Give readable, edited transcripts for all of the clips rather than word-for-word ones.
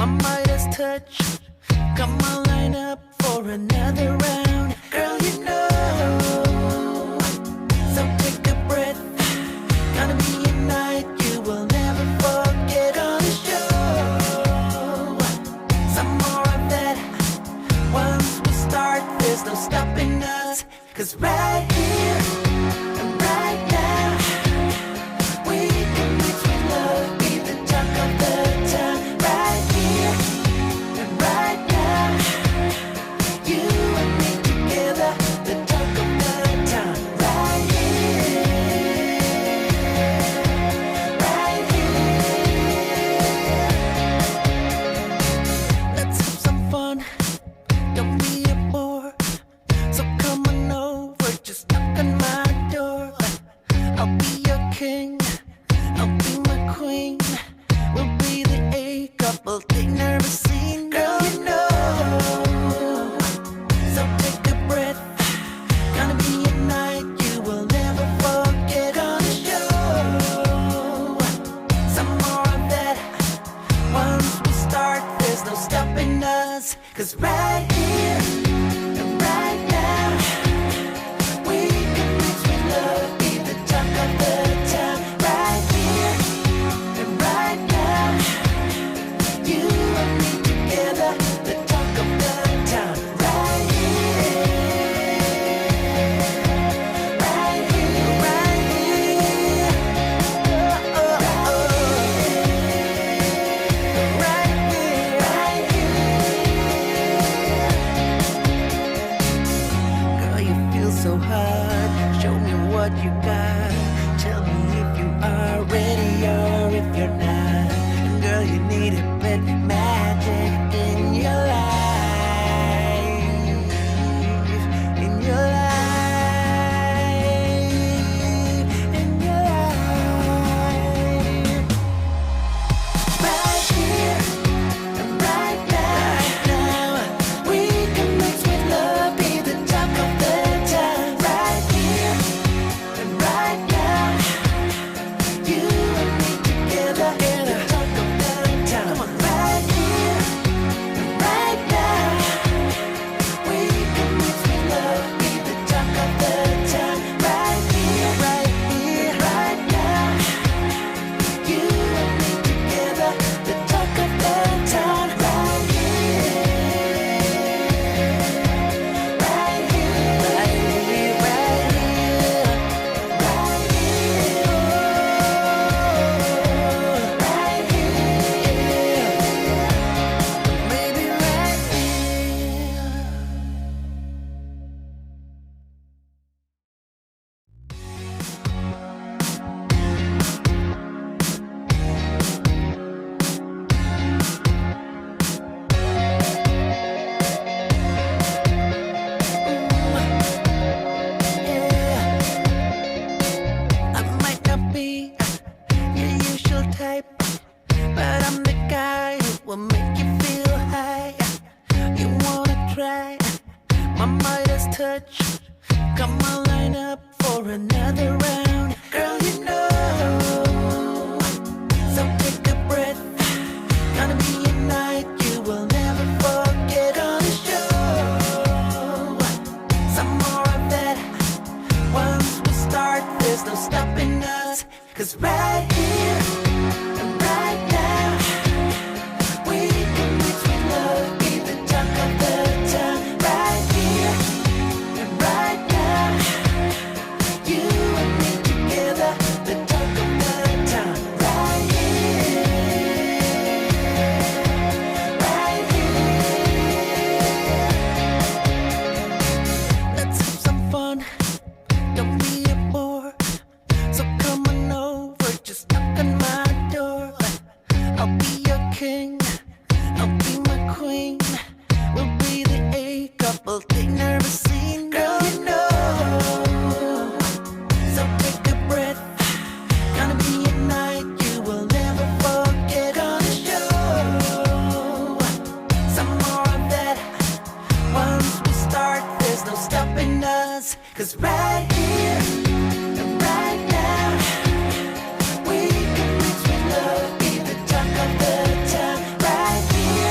Midas touch. Come on, line up for another round. Girl, you know. So take a breath. Gonna be a night you will never forget on the show. Some more of that. Once we start, there's no stopping us. 'Cause right here and right now, we can mix with love, be the talk of the town. Right here and right now, you and me together, the talk of the town. Right here, right here. Let's have some fun, don't be a bore. So come on over, just knock on my door. I'll be your king, I'll be my queen. We'll be the A couple they've never seen. Girl, you know. So take a breath. Gonna be a night you will never forget on the show. Some more of that. Once we start, there's no stopping us. 'Cause right here and right now, we can mix with love, be the talk of the town. Right here and right now, you and me together, the talk of the town. Right here, right here, right here. Oh, oh, oh. Right here, right here. Girl, you feel so hot. Show me what you got. Tell me if you are ready or if you're not. Girl, you need a bit magic in your life. In your life. In your life. Right here and right now, we can mix with love, be the talk of the town. Right here and right now, you and me together, the talk of the town. Come on, right here and right now, we can mix with love, be the talk of the town. Right here, right here, right now, you and me together, the talk of the town. Right here, right here, right here, right here, right here, right here, maybe right here. I might not be your usual type, but I'm the guy who will make you feel high. You wanna try my Midas touch? Come on, line up for another round. Girl, you know. So take a breath. Gonna be a night you will never forget on the show. Some more of that. Once we start, there's no stopping us. 'Cause right here and right now, we can mix with love, be the talk of the town. Right here and right now, you and me together, the talk of the town. Right here, right here. Let's have some fun, don't be a bore. So come on over, just knock on my door. I'll be your king, I'll be my queen. We'll be the A couple they've never seen. Girl, you know. So take a breath. Gonna be a night you will never forget on the show. Some more of that. Once we start, there's no stopping us. 'Cause right here and right now, we can mix with love, be the talk of the town. Right here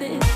this.